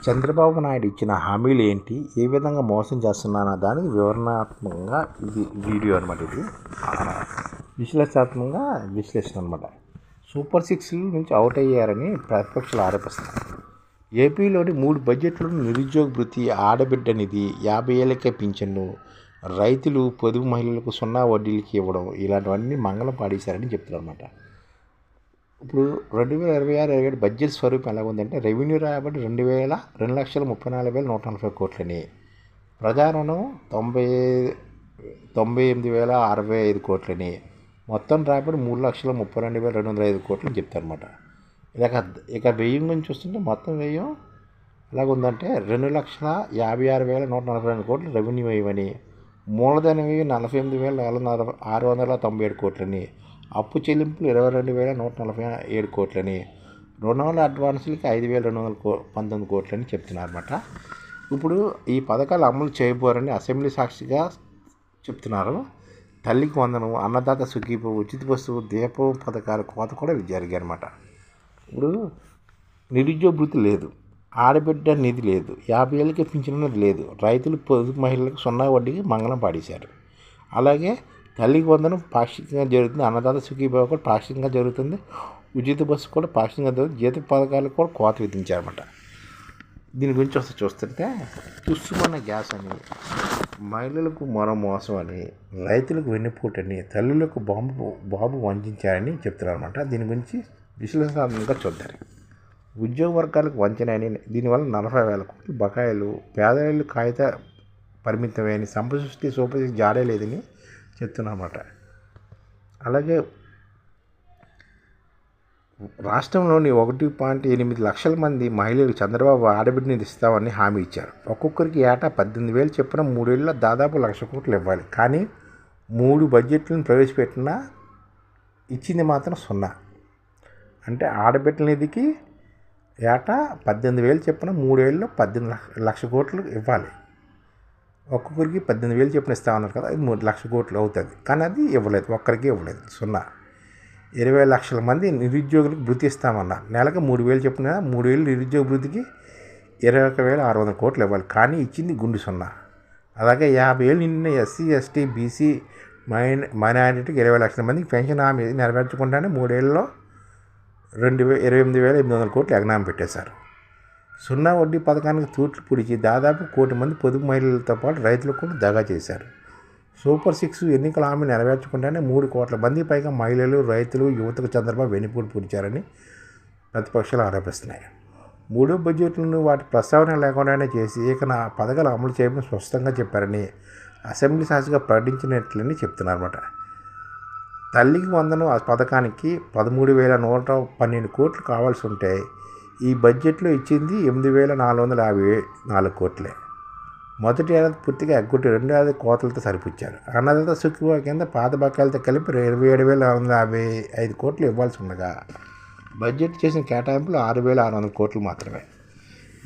చంద్రబాబు నాయుడు ఇచ్చిన హామీలు ఏంటి, ఏ విధంగా మోసం చేస్తున్నారన్న దానికి వివరణాత్మకంగా ఇది వీడియో అనమాట. ఇది విశ్లేషణ అనమాట. సూపర్ 6 నుంచి అవుట్ అయ్యారని ప్రతిపక్షాలు ఆరోపిస్తున్నారు. ఏపీలోని 3 బడ్జెట్లను నిరుద్యోగ భృతి, ఆడబిడ్డ నిధి, 50 ఏళ్ళకే పింఛన్ను, రైతులు, పొదుపు మహిళలకు 0 వడ్డీలకి ఇవ్వడం, ఇలాంటివన్నీ మంగళం పాడేశారని చెప్తున్నారు అనమాట. ఇప్పుడు 2026-27 బడ్జెట్ స్వరూపం ఎలా ఉందంటే, రెవెన్యూ రాబడి 2,34,140 కోట్లని, ప్రజారుణం 98,065 కోట్లని, మొత్తం రాబడి 3,32,205 కోట్లని చెప్తారనమాట. ఇక వ్యయం గురించి చూస్తుంటే మొత్తం వ్యయం ఎలాగుందంటే 2,56,142 కోట్లు రెవెన్యూ వ్యయమని, మూలధన వ్యయం 48,697 కోట్లని, అప్పు చెల్లింపులు 22,147 కోట్లని, రుణాల అడ్వాన్సులకి 5,219 కోట్లని చెప్తున్నారన్నమాట. ఇప్పుడు ఈ పథకాలు అమలు చేయబోరని అసెంబ్లీ సాక్షిగా చెప్తున్నారు. తల్లికి వందనం, అన్నదాత సుఖీభవ, ఉచిత బస్సు, దీపం పథకాల కోత కూడా జరిగాయన్నమాట. ఇప్పుడు నిరుద్యోగ భృతి లేదు, ఆడబిడ్డ నిధి లేదు, 50 ఏళ్ళకి పింఛన్ లేదు, రైతులు, పొదుపు మహిళలకు 0 వడ్డీకి మంగళం పాడేశారు. అలాగే తల్లికి వందనం పాక్షికంగా జరుగుతుంది, అన్నదాత సుఖీభావ కూడా పాక్షికంగా జరుగుతుంది, ఉచిత బస్సు కూడా పాక్షికంగా జరుగుతుంది, జీత పథకాలకు కూడా కోత విధించారన్నమాట. దీని గురించి చూస్తుంటే తుస్సుమన్న గ్యాస్ అని, మహిళలకు మరో మోసం అని, రైతులకు వెన్నుపోటని, తల్లులకు బాబు వంచారని చెప్తున్నారన్నమాట. దీని గురించి విశ్లేషణాత్మకంగా చూద్దారు. ఉద్యోగ వర్గాలకు వంచన అని, దీనివల్ల 40,000 కోట్ల బకాయిలు, పేదవాళ్ళు కాగిత పరిమితమైన సంపద సృష్టి సూపర్ జాడే లేదని చెప్తున్నమాట. అలాగే రాష్ట్రంలోని 1.8 లక్షల మంది మహిళలకు చంద్రబాబు ఆడబిడ్డ నిధి ఇస్తామని హామీ ఇచ్చారు. ఒక్కొక్కరికి ఏటా 18,000 చొప్పున 3 ఏళ్ళలో దాదాపు 1,00,000 కోట్లు ఇవ్వాలి. కానీ 3 బడ్జెట్లను ప్రవేశపెట్టినా ఇచ్చింది మాత్రం 0. అంటే ఆడబిడ్డ నిధికి ఏటా 18,000 చొప్పున 3 ఏళ్ళలో 18,00,000 కోట్లు ఇవ్వాలి. ఒక్కొక్కరికి 18,000 చొప్పున ఇస్తామన్నారు కదా, అది 3,00,000 కోట్లు అవుతుంది. కానీ అది ఇవ్వలేదు, ఒక్కరికి ఇవ్వలేదు, 0. 20 లక్షల మంది నిరుద్యోగులకు భృతి ఇస్తామన్నారు. నెలకు 3,000 చొప్పున 3 ఏళ్ళు నిరుద్యోగ భృతికి 21,600 కోట్లు ఇవ్వాలి. కానీ ఇచ్చింది గుండు 0. అలాగే 50 ఏళ్ళు నిన్న ఎస్సీ, ఎస్టీ, బీసీ, మైనారిటీకి 20 లక్షల మందికి పెన్షన్ హామీ నెరవేర్చకుండానే 3 ఏళ్ళలో 28,800 కోట్లు ఎగనామం పెట్టేశారు. 0 వడ్డీ పథకానికి తూట్లు పొడిచి దాదాపు 1 కోటి మంది పొదుపు మహిళలతో పాటు రైతులకు కూడా దగా చేశారు. సూపర్ 6 ఎన్నికల హామీ నెరవేర్చకుండానే 3 కోట్ల మంది పైగా మహిళలు, రైతులు, యువతకు చంద్రబాబు వెన్నుపోటు పొడిచారని ప్రతిపక్షాలు ఆరోపిస్తున్నాయి. 3 బడ్జెట్లను వాటి ప్రస్తావన లేకుండానే చేసి ఇక నా పథకాలు అమలు చేయమని స్పష్టంగా చెప్పారని అసెంబ్లీ సాక్షిగా ప్రకటించినట్లని చెప్తున్నారన్నమాట. తల్లికి వందనం పథకానికి 13,112 కోట్లు కావాల్సి ఉంటే ఈ బడ్జెట్లో ఇచ్చింది 8,454 కోట్లే. మొదటి ఏడాది పూర్తిగా ఎగ్గొట్టి 2 ఏడాది కోతలతో సరిపుచ్చారు. అన్నదాత సుఖీభావ కింద పాత బకాయిలతో కలిపి 27,455 కోట్లు ఇవ్వాల్సి ఉండగా బడ్జెట్ చేసిన కేటాయింపులు 6,600 కోట్లు మాత్రమే.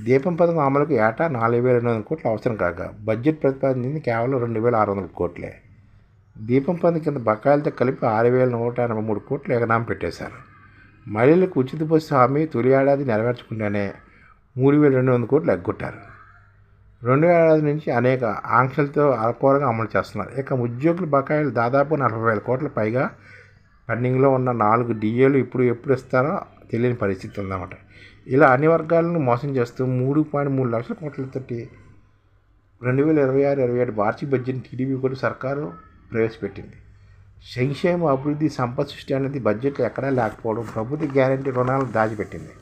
దీపం పథకం అమలుకు ఏటా 4,200 కోట్లు అవసరం కాగా బడ్జెట్ ప్రతిపాదించింది కేవలం 2,600 కోట్లే. దీపం పథకం కింద బకాయిలతో కలిపి 6,183 కోట్లు ఎగనామం పెట్టేశారు. మహిళలకు ఉచిత బస్సు హామీ తొలి ఏడాది నెరవేర్చకుండానే 3,200 కోట్లు ఎగ్గొట్టారు. 2వ ఏడాది నుంచి అనేక ఆంక్షలతో అరకొరగా అమలు చేస్తున్నారు. ఇక ఉద్యోగుల బకాయిలు దాదాపు 40,000 కోట్ల పైగా పెండింగ్లో ఉన్న 4 డిఏలు ఎప్పుడు ఇస్తారో తెలియని పరిస్థితి ఉందన్నమాట. ఇలా అన్ని వర్గాలను మోసం చేస్తూ 3.3 లక్షల కోట్లతోటి 2026-27 వార్షిక బడ్జెట్ టీడీపీ కూడా సర్కారు ప్రవేశపెట్టింది. సంక్షేమ, అభివృద్ధి, సంపద సృష్టి అనేది బడ్జెట్లో ఎక్కడా లేకపోవడం, ప్రభుత్వ గ్యారంటీ రుణాలను దాచిపెట్టింది.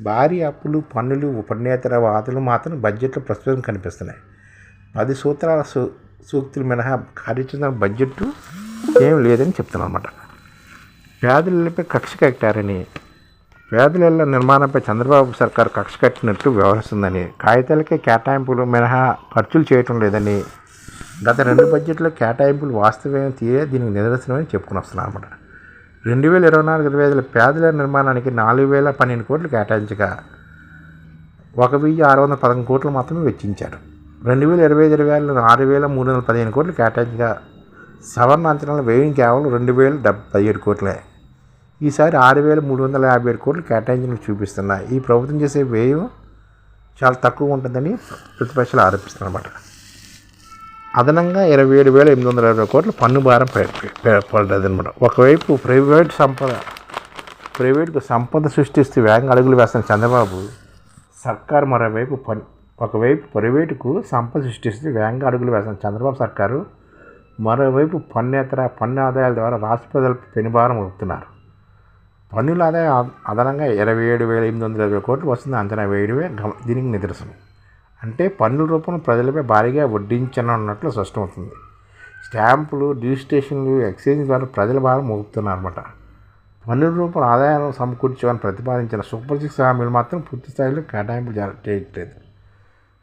భారీ అప్పులు, పన్నులు, ఉపన్నేతర వాదులు మాత్రం బడ్జెట్లో ప్రస్తుతం కనిపిస్తున్నాయి. 10 సూత్రాల సూక్తులు మినహా కార్యాచరణ బడ్జెట్ ఏం లేదని చెప్తున్నమాట. పేదలపై కక్ష కట్టారని, పేదల నిర్మాణంపై చంద్రబాబు సర్కారు కక్ష కట్టినట్లు వ్యవహరిస్తుందని, కాగితాలకే కేటాయింపులు మినహా ఖర్చులు చేయటం లేదని, గత 2 బడ్జెట్లో కేటాయింపులు వాస్తవం తీరే దీనికి నిదర్శనమని చెప్పుకుని వస్తున్నారు అన్నమాట. 2024-25 పేదల నిర్మాణానికి 4,012 కోట్లు కేటాయించగా 1,611 కోట్లు మాత్రమే వెచ్చించారు. 2025-26లో 6,315 కోట్లు కేటాయించగా సవరణ అంచనాల వ్యయం కేవలం 2,017 కోట్లే. ఈసారి 6,357 కోట్లు కేటాయించినట్లు చూపిస్తున్నాయి. ఈ ప్రభుత్వం చేసే వ్యయం చాలా తక్కువ ఉంటుందని ప్రతిపక్షాలు ఆరోపిస్తున్నారు అన్నమాట. అదనంగా 27,820 కోట్ల పన్ను భారం పడ్డది అనమాట. ఒకవైపు ప్రైవేటుకు సంపద సృష్టిస్తూ వేగంగా అడుగులు వేస్తున్న చంద్రబాబు సర్కారు ఒకవైపు ప్రైవేటుకు సంపద సృష్టిస్తూ వేగంగా అడుగులు వేస్తున్న చంద్రబాబు సర్కారు మరోవైపు పన్ను ఆదాయాల ద్వారా రాష్ట్ర ప్రజలకు పెనుభారం మోపుతున్నారు. పన్నుల ఆదాయం అదనంగా 27,820 కోట్లు వస్తుంది అంచనా వేయడమే దీనికి నిదర్శనం. అంటే పన్నుల రూపంలో ప్రజలపై భారీగా వడ్డించనున్నట్లు స్పష్టమవుతుంది. స్టాంపులు, రిజిస్ట్రేషన్లు, ఎక్స్చేంజ్ ద్వారా ప్రజల భారం మోపుతున్నారు అన్నమాట. పన్నుల రూపంలో ఆదాయాలను సమకూర్చాలని ప్రతిపాదించిన సూపర్ 6 హామీలు మాత్రం పూర్తి స్థాయిలో కేటాయింపులు చేయట్లేదు.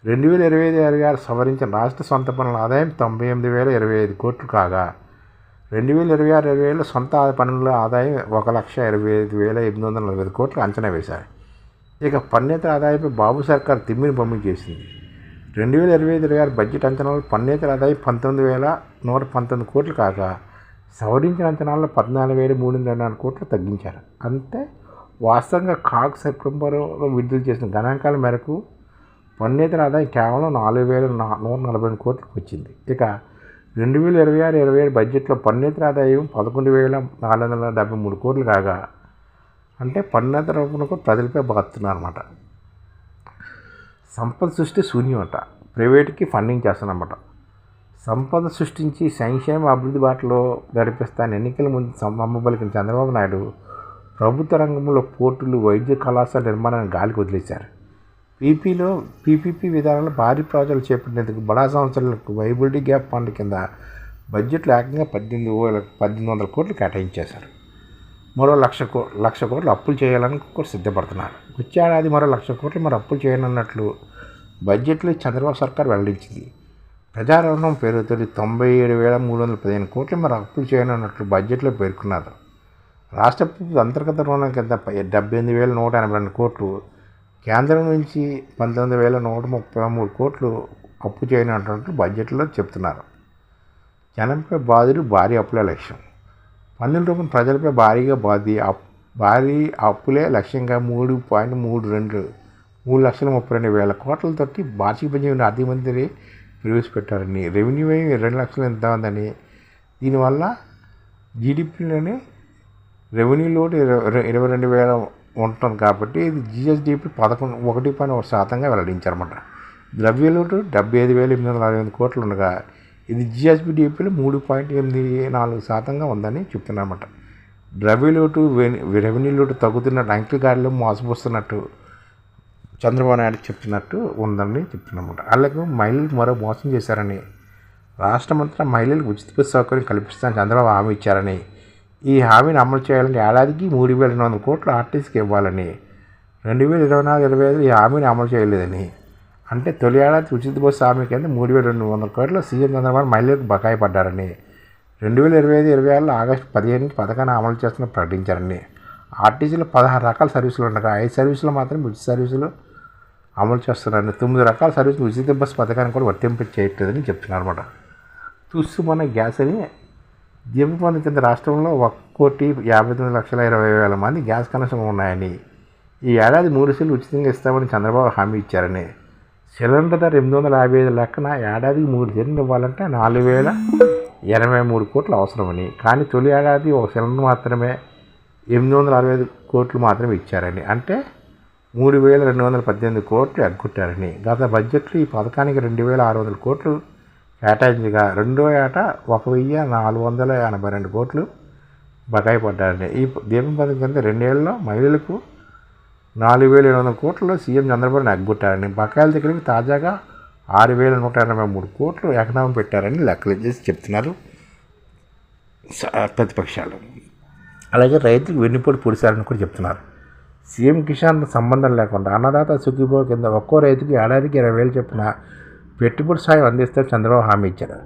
2025-26 సవరించిన రాష్ట్ర సొంత పన్నుల ఆదాయం 98,025 కోట్లు కాగా 2026-27 సొంత పన్నుల ఆదాయం 1,25,840 కోట్లు అంచనా వేశారు. ఇక పన్నేతర ఆదాయంపై బాబు సర్కార్ తిమ్మిని బొమ్మి చేసింది. 2025-26 బడ్జెట్ అంచనాలు పన్నేతర ఆదాయం 19,119 కోట్లు కాగా సవరించిన అంచనాల్లో 14,324 కోట్లు తగ్గించారు. అంటే వాస్తవంగా సెప్టెంబర్లో విడుదల చేసిన గణాంకాల మేరకు పన్నేతర ఆదాయం కేవలం 4,142 కోట్లకు వచ్చింది. ఇక 2026-27 బడ్జెట్లో పన్నేతర ఆదాయం 11,473 కోట్లు కాగా అంటే పన్నేతర రూపంలో ప్రజలపై బాగుతున్నారన్నమాట. సంపద సృష్టి శూన్యమట, ప్రైవేట్కి ఫండింగ్ చేస్తానన్నమాట. సంపద సృష్టించి సంక్షేమ అభివృద్ధి బాటలో నడిపిస్తాను ఎన్నికల ముందు అమ్మబలికిన చంద్రబాబు నాయుడు ప్రభుత్వ రంగంలో పోర్టులు, వైద్య కళాశాల నిర్మాణాన్ని గాలికి వదిలేశారు. పీపీపీ విధానంలో భారీ ప్రాజెక్టులు చేపట్టేందుకు బడా సంస్థలకు వైబిలిటీ గ్యాప్ ఫండ్ కింద బడ్జెట్లో ఏకంగా 1,800 కోట్లు కేటాయించేశారు. మరో 1,00,000 కోట్లు అప్పులు చేయాలని కూడా సిద్ధపడుతున్నారు. వచ్చే ఏడాది మరో 1,00,000 కోట్లు అప్పులు చేయనున్నట్లు బడ్జెట్లో చంద్రబాబు సర్కార్ వెల్లడించింది. ప్రజారుణం పేరుతో 97,315 కోట్లు అప్పులు చేయనున్నట్లు బడ్జెట్లో పేర్కొన్నారు. రాష్ట్ర ప్రభుత్వ అంతర్గత రుణం కింద 78,182 కోట్లు, కేంద్రం నుంచి 19,133 కోట్లు అప్పు చేయనున్నట్లు బడ్జెట్లో చెప్తున్నారు. జనంపై బాధుడు భారీ అప్పులే లక్ష్యం. పన్నుల రూపం ప్రజలపై భారీ అప్పులే లక్ష్యంగా 3,32,3,32,000 కోట్లతోటి వార్షిక బడ్జెట్ ఆర్థిక మంత్రి ప్రవేశపెట్టారని, రెవెన్యూ వ్యయం 2 లక్షలు ఎంత ఉందని, దీనివల్ల జీడిపిలోని రెవెన్యూ లోటు 22,000 ఉంటుంది కాబట్టి ఇది జిఎస్డిపి 1.1% వెల్లడించారన్నమాట. ద్రవ్యలోటు 75,845 కోట్లు ఉండగా ఇది జిఎస్డిపిలో 3.84% ఉందని చెప్తున్నారన్నమాట. ద్రవ్యలోటు రెవెన్యూ లోటు తగ్గుతున్నట్టు అంకెగాడిలో మోసపోస్తున్నట్టు చంద్రబాబు నాయుడు చెప్తున్నట్టు ఉందని చెప్తున్నమాట. అలాగే మహిళలకు మరో మోసం చేశారని, రాష్ట్రమంతా మహిళలకు ఉచిత బస్సు సౌకర్యం కల్పిస్తానని చంద్రబాబు హామీ ఇచ్చారని, ఈ హామీని అమలు చేయాలని ఏడాదికి 3,200 కోట్లు ఆర్టీసీకి ఇవ్వాలని, 2024-25 ఈ హామీని అమలు చేయలేదని, అంటే తొలి ఏడాది ఉచిత బస్సు హామీ కింద 3,200 కోట్లు సీఎం చంద్రబాబు మహిళలకు బకాయి పడ్డారని, 2025-26 ఆగస్టు 15 పథకాన్ని అమలు చేస్తున్న ప్రకటించారని, ఆర్టీసీలో 16 రకాల సర్వీసులు ఉండగా 5 సర్వీసులు మాత్రం ఉచిత సర్వీసులు అమలు చేస్తున్నారని, 9 రకాల సర్వీసులు ఉచిత బస్సు పథకాన్ని కూడా వర్తింపచేయట్లేదని చెప్తున్నారన్నమాట. తుస్సుమన్న గ్యాస్ అని దీపం పథకం కింద రాష్ట్రంలో 1,59,20,000 మంది గ్యాస్ కనెక్షన్లు ఉన్నాయని, ఈ ఏడాది 3 సిలిండర్లు ఉచితంగా ఇస్తామని చంద్రబాబు హామీ ఇచ్చారని, సిలిండర్ ధర 855 లెక్కన ఏడాదికి 3 సిలిండర్లు ఇవ్వాలంటే 4,083 కోట్లు అవసరమని, కానీ తొలి ఏడాది ఒక సిలిండర్ మాత్రమే 865 కోట్లు మాత్రమే ఇచ్చారని, అంటే 3,218 కోట్లు ఎగ్గొట్టారని, గత బడ్జెట్లో ఈ పథకానికి 2,600 కోట్లు కేటాయించగా రెండో ఏట 1,482 కోట్లు బకాయి పడ్డారని, ఈ దీపం పథకం కింద 2 ఏళ్లలో మహిళలకు 4,700 కోట్లలో సీఎం చంద్రబాబు ఎగ్గొట్టారని, బకాయిల దగ్గరికి తాజాగా 6,183 కోట్లు ఎకనామీ పెట్టారని లెక్కలు చేసి చెప్తున్నారు ప్రతిపక్షాలు. అలాగే రైతులకు వెన్నుపోటు పొడిచారని కూడా చెప్తున్నారు. సీఎం కిసాన్ సంబంధం లేకుండా అన్నదాత సుఖీభో కింద ఒక్కో రైతుకి ఏడాదికి 20,000 చొప్పున పెట్టుబడి సాయం అందిస్తే చంద్రబాబు హామీ ఇచ్చారు.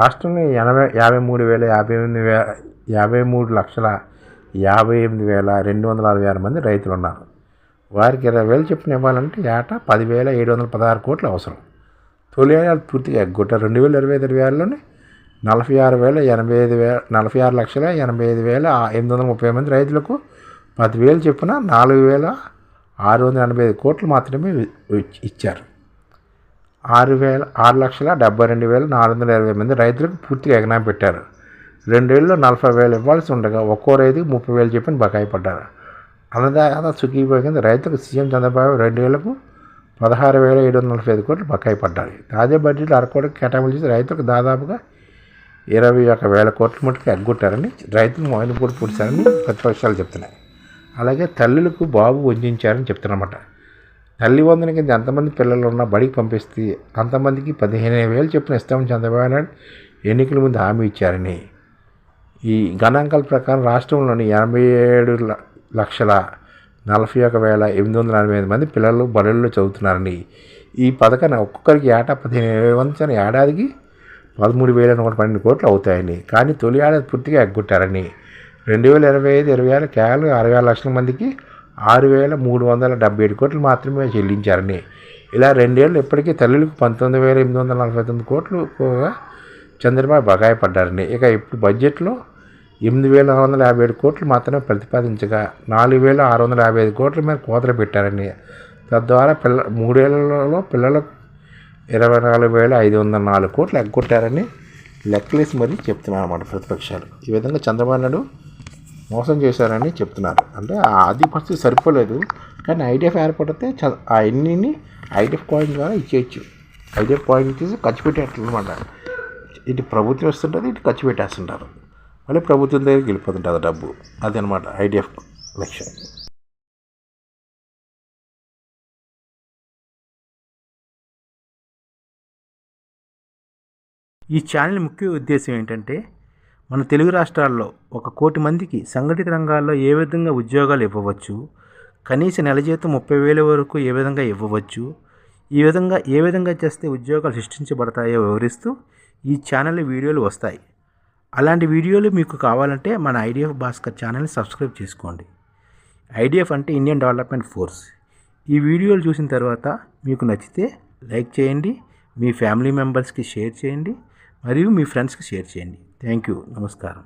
రాష్ట్రంలో 53,58,266 మంది రైతులు ఉన్నారు. వారికి 20,000 చొప్పున ఇవ్వాలంటే ఏటా 10,716 కోట్లు అవసరం. తొలి ఏడాది పూర్తిగా ఎగ్గొట్టారు. 2025-26లోనే 46,85,830 మంది రైతులకు 10,000 చొప్పున 4,000 685 కోట్లు మాత్రమే ఇచ్చారు. 6,72,420 మంది రైతులకు పూర్తిగా ఎగనాం పెట్టారు. 2 ఏళ్ళలో 40,000 ఇవ్వాల్సి ఉండగా ఒక్కో రైతుకు 30,000 చెప్పిన బకాయి పడ్డారు. అన్నదాత సుఖీభావ కింద రైతులకు సీఎం చంద్రబాబు 2 ఏళ్లకు 16,745 కోట్లు బకాయి పడ్డారు. తాజా బడ్జెట్లో అరకోటికి కేటాయింపు చేసి రైతులకు దాదాపుగా 21,000 కోట్ల మటుకు ఎగ్గొట్టారని రైతులు మోయినపూడి పొడిచారని ప్రతిపక్షాలు చెప్తున్నాయి. అలాగే తల్లులకు బాబు వంచారని చెప్తున్నమాట. తల్లి వందన కింద ఎంతమంది పిల్లలు ఉన్నా బడికి పంపిస్తే అంతమందికి 15,000 చెప్పిన ఇస్తామని చంద్రబాబు నాయుడు ఎన్నికల ముందు హామీ ఇచ్చారని, ఈ గణాంకాల ప్రకారం రాష్ట్రంలోని 87,41,885 మంది పిల్లలు బడుల్లో చదువుతున్నారని, ఈ పథకాన్ని ఒక్కొక్కరికి ఏటా 15,000 ఏడాదికి 13,112 కోట్లు అవుతాయని, కానీ తొలి ఏడాది పూర్తిగా ఎగ్గొట్టారని, 2025-26 కేవలం 60 లక్షల మందికి 6,377 కోట్లు మాత్రమే చెల్లించారని, ఇలా 2 ఏళ్ళు ఇప్పటికీ తల్లులకు 19,849 కోట్లు చంద్రబాబు బకాయి పడ్డారని, ఇక ఇప్పుడు బడ్జెట్లో 8,457 కోట్లు మాత్రమే ప్రతిపాదించగా 4,655 కోట్ల మీద కోతలు పెట్టారని, తద్వారా 3 ఏళ్లలో పిల్లలకు 24,504 కోట్లు ఎగ్గొట్టారని లెక్కలేసి మరీ చెప్తున్నారు అన్నమాట ప్రతిపక్షాలు. ఈ విధంగా చంద్రబాబు నాయుడు మోసం చేశారని చెప్తున్నారు. అంటే ఆది పరిస్థితి సరిపోలేదు, కానీ ఐడిఎఫ్ ఏర్పడితే ఆ ఎన్నిని ఐడిఎఫ్ కాయిన్ ద్వారా ఇచ్చేయచ్చు. ఐడిఎఫ్ కాయిన్ తీసి ఖర్చు పెట్టేట్లన్నమాట. ఇటు ప్రభుత్వం ఇస్తుంటుంది, ఇటు ఖర్చు పెట్టేస్తుంటారు, మళ్ళీ ప్రభుత్వం దగ్గరికి వెళ్ళిపోతుంటుంది డబ్బు. అదనమాట ఐడిఎఫ్ లక్ష్యం. ఈ ఛానల్ ముఖ్య ఉద్దేశం ఏంటంటే, మన తెలుగు రాష్ట్రాల్లో 1 కోటి మందికి సంఘటిత రంగాల్లో ఏ విధంగా ఉద్యోగాలు ఇవ్వవచ్చు, కనీస నెల జీతం 30,000 వరకు ఏ విధంగా ఇవ్వవచ్చు, ఈ విధంగా ఏ విధంగా చేస్తే ఉద్యోగాలు సృష్టించబడతాయో వివరిస్తూ ఈ ఛానల్ వీడియోలు వస్తాయి. అలాంటి వీడియోలు మీకు కావాలంటే మన ఐడిఎఫ్ భాస్కర్ ఛానల్ని సబ్స్క్రైబ్ చేసుకోండి. ఐడిఎఫ్ అంటే ఇండియన్ డెవలప్మెంట్ ఫోర్స్. ఈ వీడియోలు చూసిన తర్వాత మీకు నచ్చితే లైక్ చేయండి, మీ ఫ్యామిలీ మెంబర్స్కి షేర్ చేయండి, మరియు మీ ఫ్రెండ్స్కి షేర్ చేయండి. Thank you. నమస్కారం.